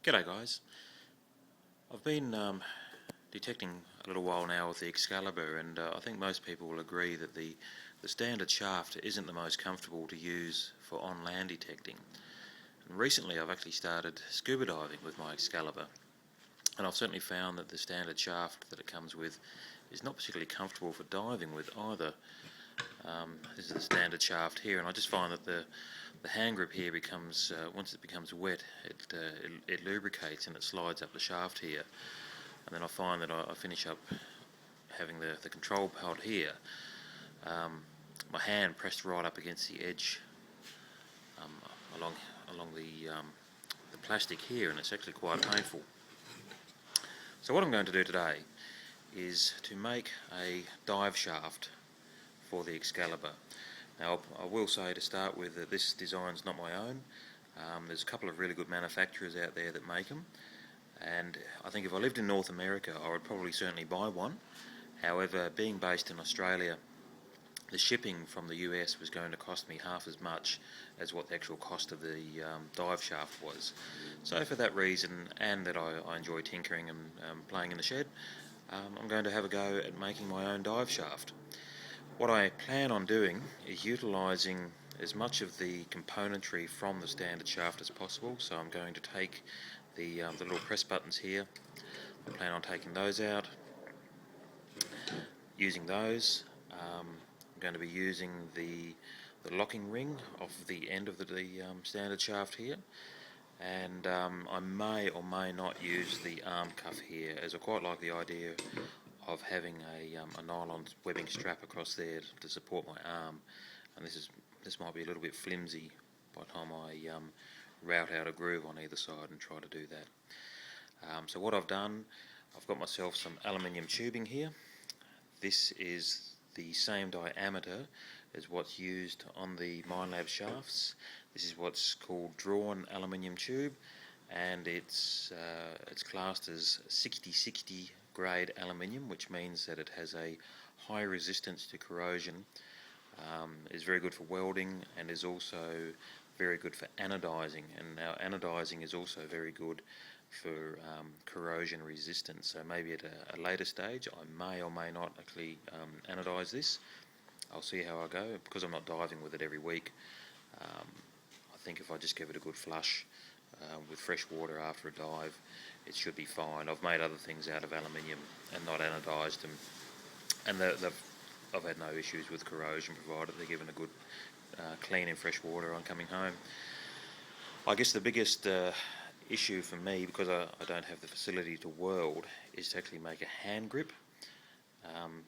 G'day guys. I've been detecting a little while now with the Excalibur, and I think most people will agree that the standard shaft isn't the most comfortable to use for on-land detecting. And recently I've actually started scuba diving with my Excalibur, and I've certainly found that the standard shaft that it comes with is not particularly comfortable for diving with either. This is the standard shaft here, and I just find that the hand grip here becomes, once it becomes wet, it lubricates and it slides up the shaft here, and then I find that I finish up having the control pod here, my hand pressed right up against the edge along the plastic here, and it's actually quite painful. So what I'm going to do today is to make a dive shaft for the Excalibur. Now I will say to start with that this design's not my own. There's a couple of really good manufacturers out there that make them, and I think if I lived in North America I would probably certainly buy one. However, being based in Australia, the shipping from the US was going to cost me half as much as what the actual cost of the dive shaft was. So for that reason, and that I enjoy tinkering and playing in the shed, I'm going to have a go at making my own dive shaft. What I plan on doing is utilising as much of the componentry from the standard shaft as possible. So I'm going to take the little press buttons here. I plan on taking those out, using those. I'm going to be using the locking ring off the end of the standard shaft here, and I may or may not use the arm cuff here, as I quite like the idea of having a nylon webbing strap across there to support my arm, and this might be a little bit flimsy by the time I route out a groove on either side and try to do that. So what I've done, I've got myself some aluminium tubing here. This is the same diameter as what's used on the Minelab shafts. This is what's called drawn aluminium tube, and it's classed as 60/60 grade aluminium, which means that it has a high resistance to corrosion, is very good for welding, and is also very good for anodizing. And now anodizing is also very good for corrosion resistance. So maybe at a later stage I may or may not actually anodize this. I'll see how I go, because I'm not diving with it every week. I think if I just give it a good flush with fresh water after a dive, it should be fine. I've made other things out of aluminium and not anodized them, and I've had no issues with corrosion, provided they're given a good clean in fresh water on coming home. I guess the biggest issue for me, because I don't have the facility to weld, is to actually make a hand grip.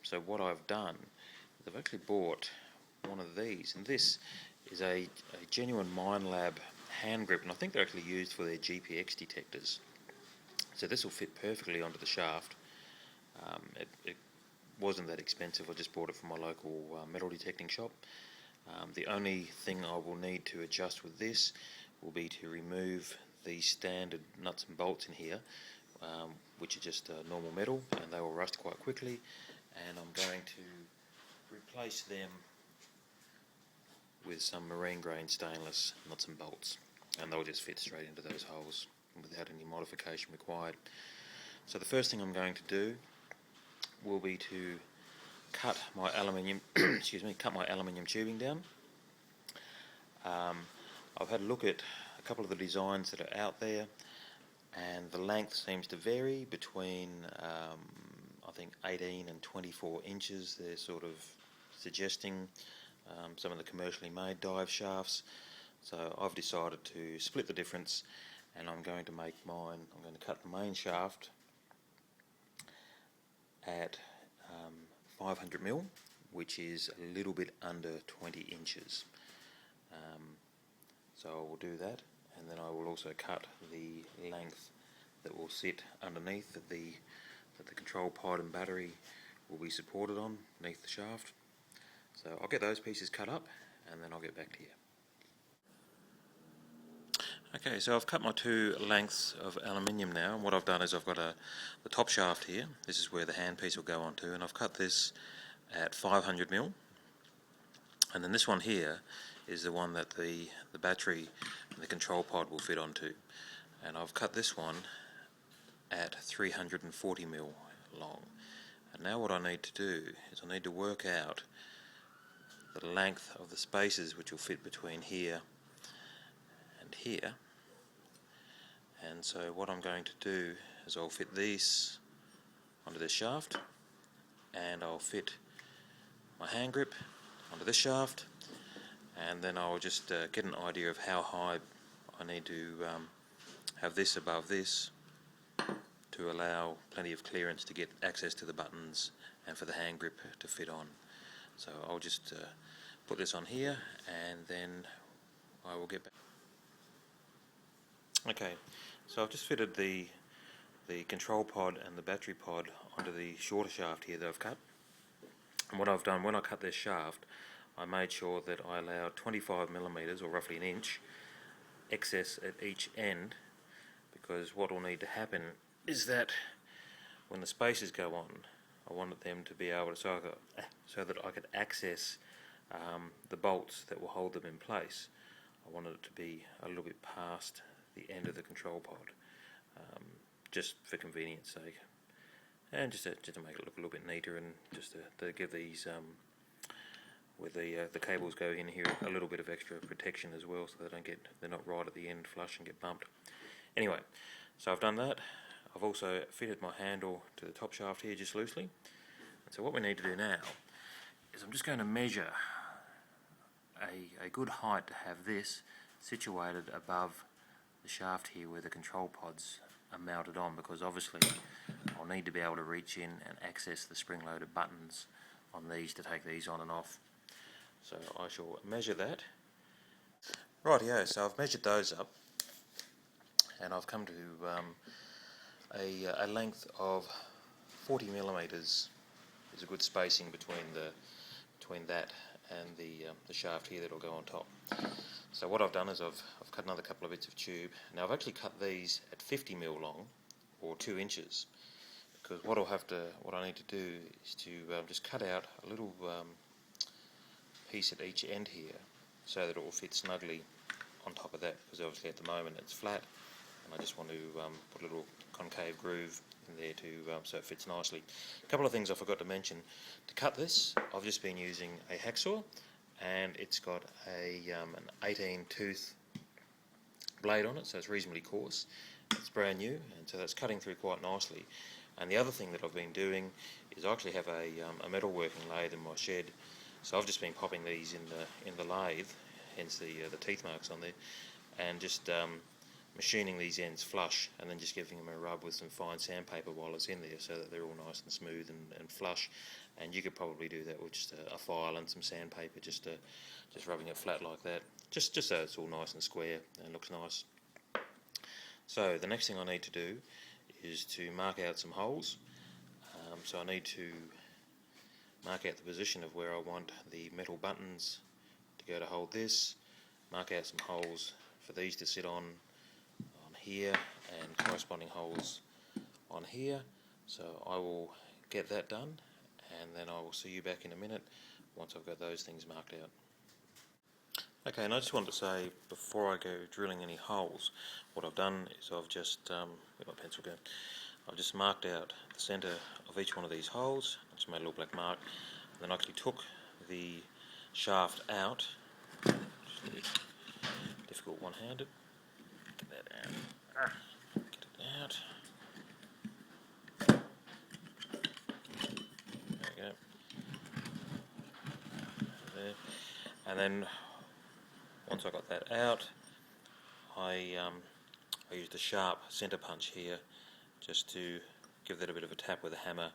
So what I've done, I've actually bought one of these, and this is a genuine Minelab hand grip, and I think they're actually used for their GPX detectors. So this will fit perfectly onto the shaft. It wasn't that expensive. I just bought it from my local metal detecting shop. The only thing I will need to adjust with this will be to remove the standard nuts and bolts in here, which are just normal metal, and they will rust quite quickly, and I'm going to replace them with some marine grain stainless nuts and bolts, and they'll just fit straight into those holes without any modification required. So the first thing I'm going to do will be to cut my aluminium cut my aluminium tubing down. I've had a look at a couple of the designs that are out there, and the length seems to vary between I think 18 and 24 inches. They're sort of suggesting some of the commercially made dive shafts. So I've decided to split the difference, and I'm going to make mine. I'm going to cut the main shaft at 500mm, which is a little bit under 20 inches. So I will do that, and then I will also cut the length that will sit underneath, that the control pod and battery will be supported on beneath the shaft. So I'll get those pieces cut up, and then I'll get back to you. Okay, so I've cut my two lengths of aluminium now, and what I've done is I've got the top shaft here. This is where the handpiece will go onto, and I've cut this at 500mm, and then this one here is the one that the battery and the control pod will fit onto. and I've cut this one at 340 mil long. And now what I need to do is I need to work out the length of the spaces which will fit between here and here. And so what I'm going to do is I'll fit these onto this shaft, and I'll fit my hand grip onto this shaft, and then I'll just get an idea of how high I need to have this above this to allow plenty of clearance to get access to the buttons and for the hand grip to fit on. So I'll just put this on here, and then I will get back. Okay, so I've just fitted the control pod and the battery pod onto the shorter shaft here that I've cut. And what I've done, when I cut this shaft, I made sure that I allowed 25mm, or roughly an inch, excess at each end, because what will need to happen is that when the spaces go on, I wanted them to be able to, so that I could access the bolts that will hold them in place. I wanted it to be a little bit past the end of the control pod, just for convenience sake, and just to make it look a little bit neater, and just to give these where the cables go in here a little bit of extra protection as well, so they're not right at the end flush and get bumped. Anyway, so I've done that. I've also fitted my handle to the top shaft here just loosely. And so what we need to do now is I'm just going to measure a good height to have this situated above the shaft here where the control pods are mounted on, because obviously I'll need to be able to reach in and access the spring-loaded buttons on these to take these on and off. So I shall measure that. Rightio, so I've measured those up, and I've come to a length of 40mm is a good spacing between that and the shaft here that will go on top. So what I've done is I've cut another couple of bits of tube. Now I've actually cut these at 50mm long, or 2 inches, because what I need to do is to just cut out a little piece at each end here, so that it will fit snugly on top of that, because obviously at the moment it's flat, and I just want to put a little concave groove in there so it fits nicely. A couple of things I forgot to mention. To cut this, I've just been using a hacksaw, and it's got an 18 tooth blade on it, so it's reasonably coarse. It's brand new, and so that's cutting through quite nicely. And the other thing that I've been doing is I actually have a metal working lathe in my shed, so I've just been popping these in the lathe, hence the teeth marks on there, and just machining these ends flush, and then just giving them a rub with some fine sandpaper while it's in there, so that they're all nice and smooth and flush. And you could probably do that with just a file and some sandpaper, just rubbing it flat like that, just so it's all nice and square and looks nice. So the next thing I need to do is to mark out some holes. So I need to mark out the position of where I want the metal buttons to go to hold this, mark out some holes for these to sit on here, and corresponding holes on here. So I will get that done, and then I will see you back in a minute once I've got those things marked out. Okay, and I just want to say, before I go drilling any holes, what I've done is I've just, where'd my pencil go? I've just marked out the centre of each one of these holes. I just made a little black mark, and then I actually took the shaft out. Just a bit difficult one-handed. Get that out. Get it out. There we go. There. And then once I got that out, I used a sharp centre punch here just to give that a bit of a tap with a hammer,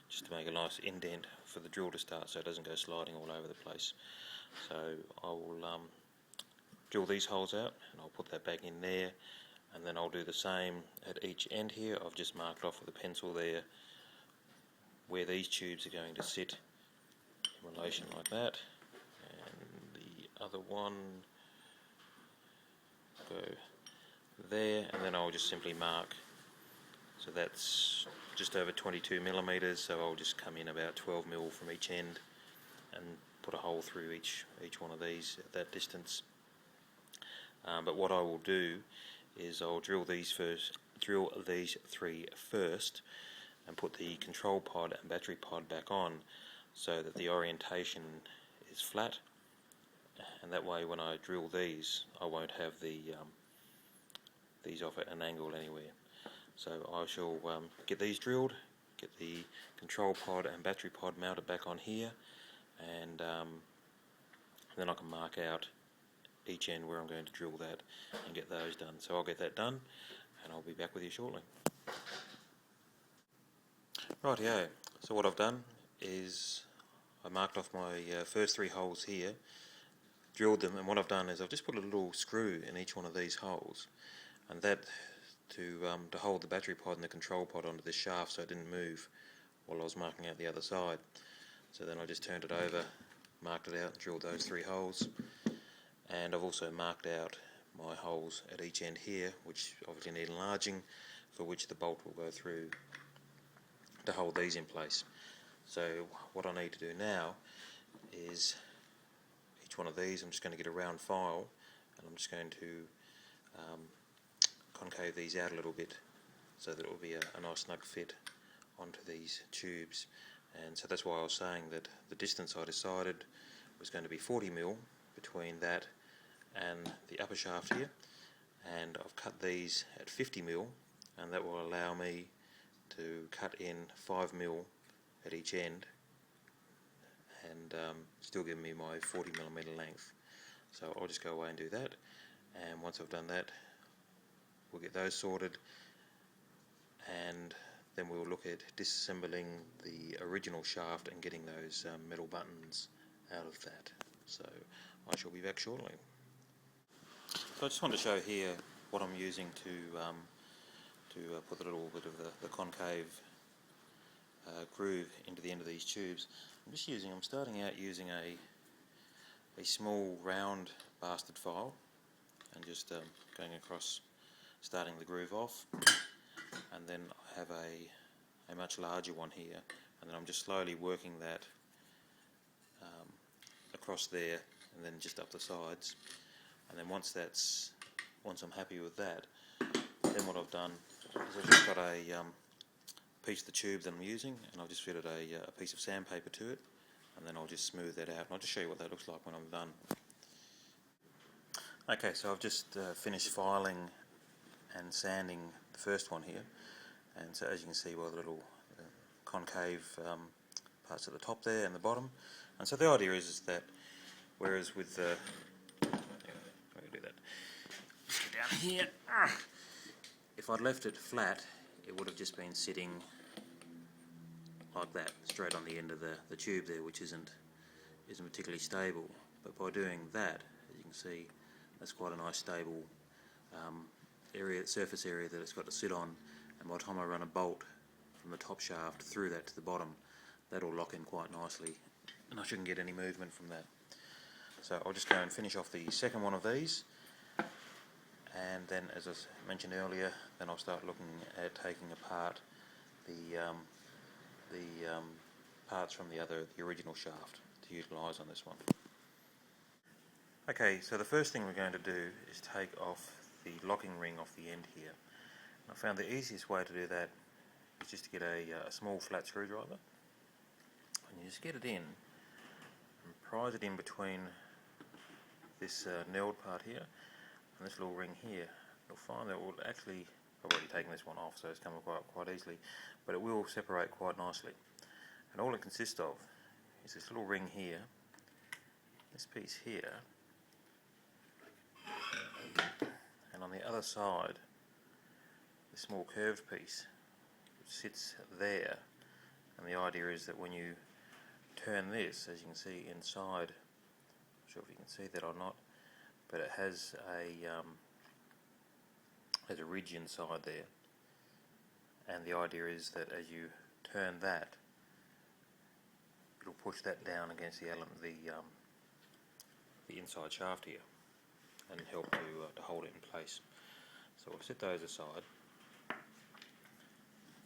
just to make a nice indent for the drill to start, so it doesn't go sliding all over the place. So I will drill these holes out, and I'll put that back in there, and then I'll do the same at each end here. I've just marked off with a pencil there where these tubes are going to sit in relation like that, and the other one go there, and then I'll just simply mark. So that's just over 22mm, so I'll just come in about 12mm from each end and put a hole through each one of these at that distance. But what I will do is I'll drill these three first, and put the control pod and battery pod back on, so that the orientation is flat, and that way when I drill these I won't have these off at an angle anywhere. So I shall get these drilled, get the control pod and battery pod mounted back on here, and then I can mark out each end where I'm going to drill that and get those done. So I'll get that done and I'll be back with you shortly. Rightio, so what I've done is I marked off my first 3 holes here, drilled them, and what I've done is I've just put a little screw in each one of these holes, and that to hold the battery pod and the control pod onto this shaft so it didn't move while I was marking out the other side. So then I just turned it over, marked it out, drilled those 3 holes, and I've also marked out my holes at each end here, which obviously need enlarging, for which the bolt will go through to hold these in place. So what I need to do now is each one of these, I'm just going to get a round file and I'm just going to concave these out a little bit so that it will be a nice snug fit onto these tubes. And so that's why I was saying that the distance I decided was going to be 40mm between that and the upper shaft here, and I've cut these at 50mm, and that will allow me to cut in 5mm at each end and still give me my 40mm length. So I'll just go away and do that, and once I've done that we'll get those sorted, and then we'll look at disassembling the original shaft and getting those metal buttons out of that. So I shall be back shortly. So I just want to show here what I'm using to put a little bit of the concave groove into the end of these tubes. I'm starting out using a small round bastard file and just going across, starting the groove off, and then I have a much larger one here, and then I'm just slowly working that across there and then just up the sides, and then once I'm happy with that, then what I've done is I've just got a piece of the tube that I'm using, and I've just fitted a piece of sandpaper to it, and then I'll just smooth that out, and I'll just show you what that looks like when I'm done. Okay, so I've just finished filing and sanding the first one here, and so as you can see by the little concave parts at the top there and the bottom, and so the idea is that whereas with the just get down here, if I'd left it flat it would have just been sitting like that, straight on the end of the tube there, which isn't particularly stable. But by doing that, as you can see, that's quite a nice stable surface area that it's got to sit on, and by the time I run a bolt from the top shaft through that to the bottom, that'll lock in quite nicely and I shouldn't get any movement from that. So I'll just go and finish off the second one of these, and then, as I mentioned earlier, then I'll start looking at taking apart the parts from the original shaft to utilise on this one. Okay, so the first thing we're going to do is take off the locking ring off the end here. I found the easiest way to do that is just to get a small flat screwdriver, and you just get it in and prise it in between this knurled part here and this little ring here. You'll find that it will actually, I've already taken this one off so it's come quite easily, but it will separate quite nicely. And all it consists of is this little ring here, this piece here, and on the other side this small curved piece which sits there. And the idea is that when you turn this, as you can see inside, I'm not sure if you can see that or not, but it has a ridge inside there, and the idea is that as you turn that, it'll push that down against the inside shaft here and help to hold it in place. So we'll set those aside,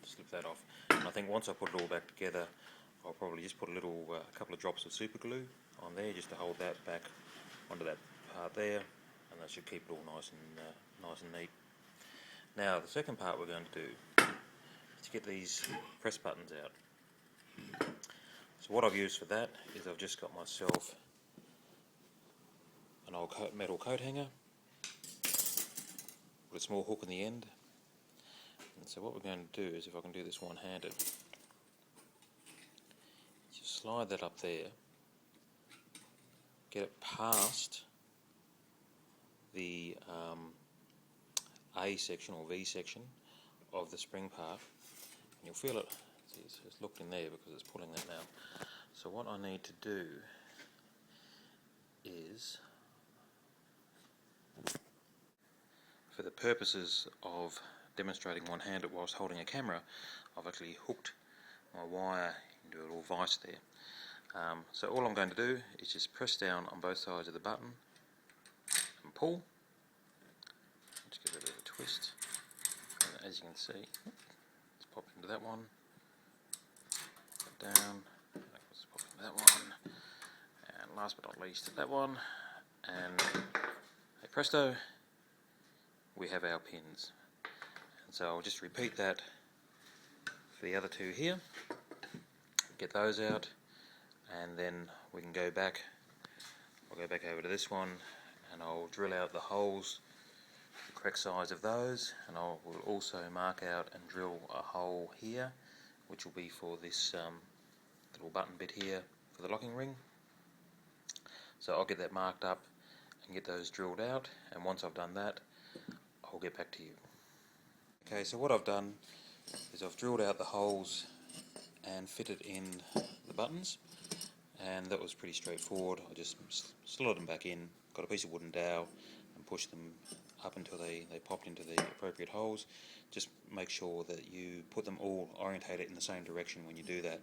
slip that off, and I think once I put it all back together, I'll probably just put a couple of drops of super glue on there just to hold that back onto that part there, and that should keep it all nice and neat. Now the second part we're going to do is to get these press buttons out. So what I've used for that is I've just got myself an old metal coat hanger with a small hook in the end. And so what we're going to do is, if I can do this one-handed, just slide that up there, get it past the A section or V section of the spring part, and you'll feel it. See, it's locked in there because it's pulling that now. So what I need to do is, for the purposes of demonstrating one-handed whilst holding a camera, I've actually hooked my wire into a little vise there. So all I'm going to do is just press down on both sides of the button and pull. Just give it a bit of a twist. And as you can see, it's popped into that one, down, it's popped into that one, and last but not least that one, and hey presto, we have our pins. And so I'll just repeat that for the other two here, get those out, and then we can go back. I'll go back over to this one and I'll drill out the holes, the correct size of those, and I will also mark out and drill a hole here, which will be for this little button bit here for the locking ring. So I'll get that marked up and get those drilled out, and once I've done that, I'll get back to you. Okay, so what I've done is I've drilled out the holes and fitted in the buttons, and that was pretty straightforward. I just slotted them back in, got a piece of wooden dowel and pushed them up until they popped into the appropriate holes. Just make sure that you put them all orientated in the same direction when you do that,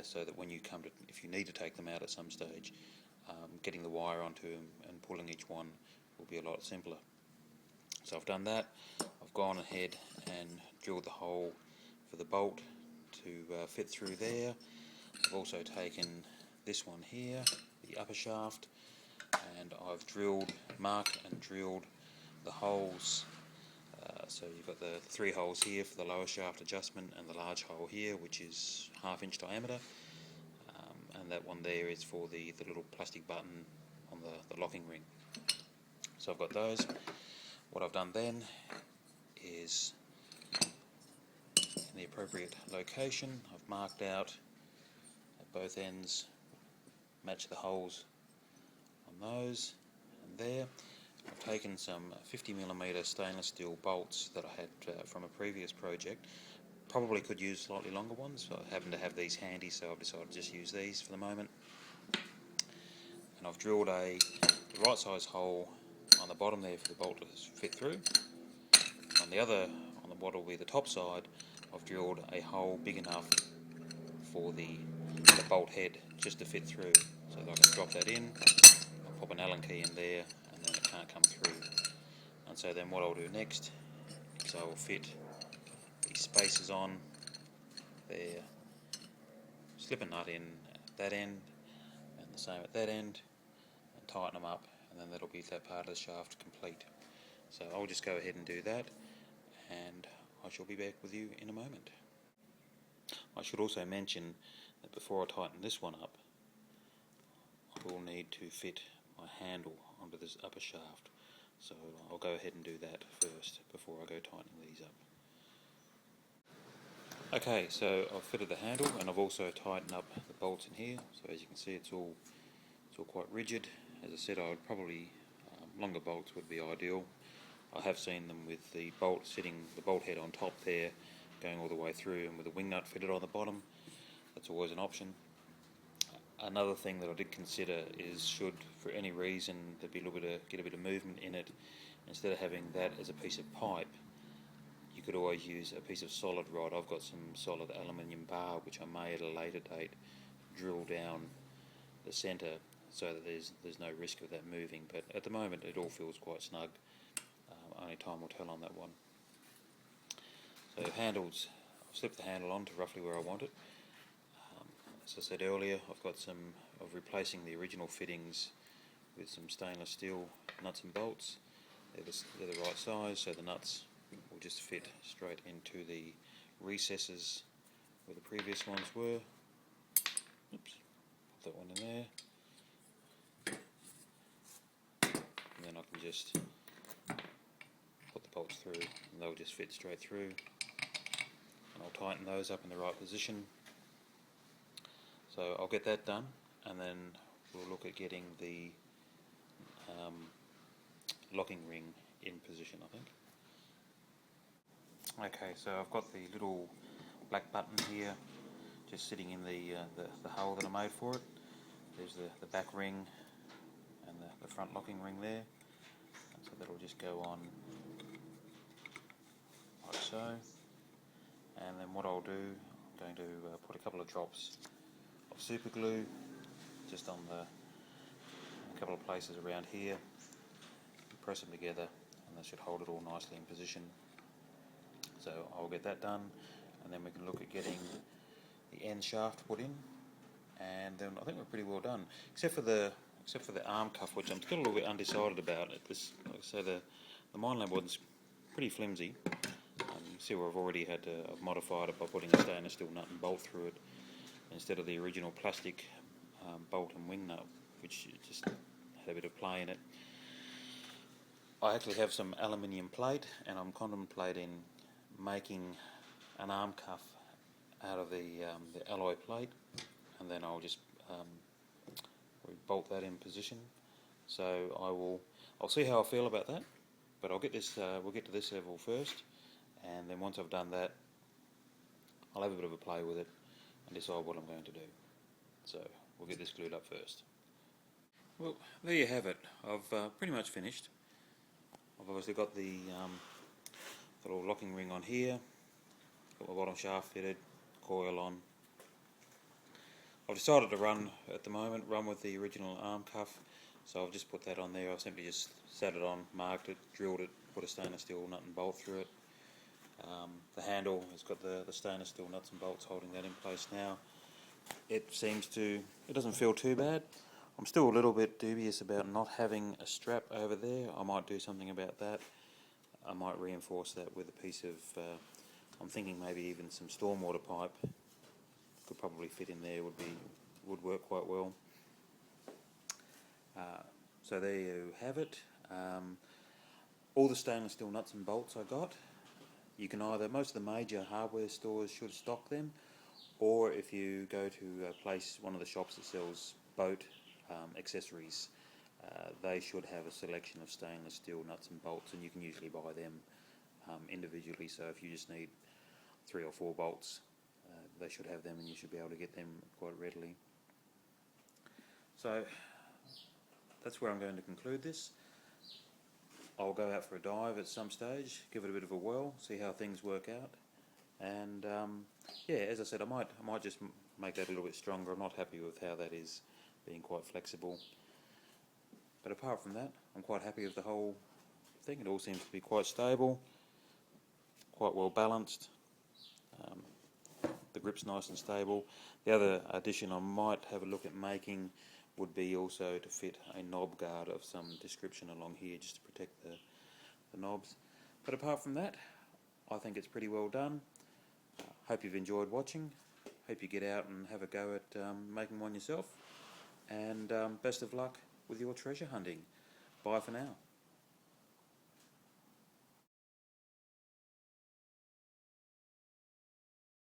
so that when you come to, if you need to take them out at some stage, getting the wire onto them and pulling each one will be a lot simpler. So I've done that. I've gone ahead and drilled the hole for the bolt to fit through there. I've also taken this one here, the upper shaft, and I've marked and drilled the holes. So you've got the 3 holes here for the lower shaft adjustment, and the large hole here, which is 1/2 inch diameter, and that one there is for the little plastic button on the locking ring. So I've got those. What I've done then is, in the appropriate location, I've marked out at both ends, match the holes on those and there. I've taken some 50mm stainless steel bolts that I had from a previous project. Probably could use slightly longer ones, but I happen to have these handy, so I've decided to just use these for the moment. And I've drilled the right size hole on the bottom there for the bolt to fit through. On what will be the top side, I've drilled a hole big enough for the bolt head just to fit through, so that I can drop that in. I'll pop an Allen key in there, and then it can't come through. And so then what I'll do next is I will fit these spacers on there, slip a nut in at that end, and the same at that end, and tighten them up, and then that'll be that part of the shaft complete. So I'll just go ahead and do that, and I shall be back with you in a moment. I should also mention that before I tighten this one up, I will need to fit my handle onto this upper shaft. So I'll go ahead and do that first before I go tightening these up. Okay, so I've fitted the handle, and I've also tightened up the bolts in here. So as you can see, it's all quite rigid. As I said, I would probably longer bolts would be ideal. I have seen them with the bolt head on top there, going all the way through, and with a wing nut fitted on the bottom. That's always an option. Another thing that I did consider is, should for any reason there be get a bit of movement in it, instead of having that as a piece of pipe, you could always use a piece of solid rod. I've got some solid aluminium bar which I may at a later date drill down the centre, so that there's no risk of that moving. But at the moment it all feels quite snug. Only time will tell on that one. So handles, I've slipped the handle on to roughly where I want it. As I said earlier, I've got some of replacing the original fittings with some stainless steel nuts and bolts. They're the right size, so the nuts will just fit straight into the recesses where the previous ones were. Oops, put that one in there. And then I can just put the bolts through and they'll just fit straight through. And I'll tighten those up in the right position. So I'll get that done, and then we'll look at getting the locking ring in position, I think. Okay, so I've got the little black button here just sitting in the hole that I made for it. There's the back ring and the front locking ring there, and so that'll just go on like so. And then what I'll do, I'm going to put a couple of drops of super glue just on a couple of places around here, press them together, and that should hold it all nicely in position. So I'll get that done, and then we can look at getting the end shaft put in, and then I think we're pretty well done, except for the arm cuff, which I'm still a little bit undecided about. This, like I say, the Minelab one's pretty flimsy. You see where I've already had I've modified it by putting a stainless steel nut and bolt through it instead of the original plastic bolt and wing nut, which just had a bit of play in it. I actually have some aluminium plate, and I'm contemplating making an arm cuff out of the alloy plate, and then I'll just bolt that in position. So I'll see how I feel about that, but I'll get this. We'll get to this level first, and then once I've done that, I'll have a bit of a play with it and decide what I'm going to do. So we'll get this glued up first. Well, there you have it. I've pretty much finished. I've obviously got the little locking ring on here, got my bottom shaft fitted, coil on. I've decided to run with the original arm cuff, so I've just put that on there. I've simply just sat it on, marked it, drilled it, put a stainless steel nut and bolt through it. The handle has got the stainless steel nuts and bolts holding that in place now. It doesn't feel too bad. I'm still a little bit dubious about not having a strap over there. I might do something about that. I might reinforce that with a piece of, I'm thinking maybe even some stormwater pipe. Could probably fit in there, would work quite well. So there you have it. All the stainless steel nuts and bolts I got. You can either, most of the major hardware stores should stock them, or if you go to one of the shops that sells boat accessories, they should have a selection of stainless steel nuts and bolts, and you can usually buy them individually. So if you just need 3 or 4 bolts, they should have them, and you should be able to get them quite readily. So that's where I'm going to conclude this. I'll go out for a dive at some stage, give it a bit of a whirl, see how things work out, and yeah, as I said, I might just make that a little bit stronger. I'm not happy with how that is, being quite flexible. But apart from that, I'm quite happy with the whole thing. It all seems to be quite stable, quite well balanced. The grip's nice and stable. The other addition I might have a look at making would be also to fit a knob guard of some description along here, just to protect the knobs. But apart from that, I think it's pretty well done. Hope you've enjoyed watching. Hope you get out and have a go at making one yourself. And best of luck with your treasure hunting. Bye for now.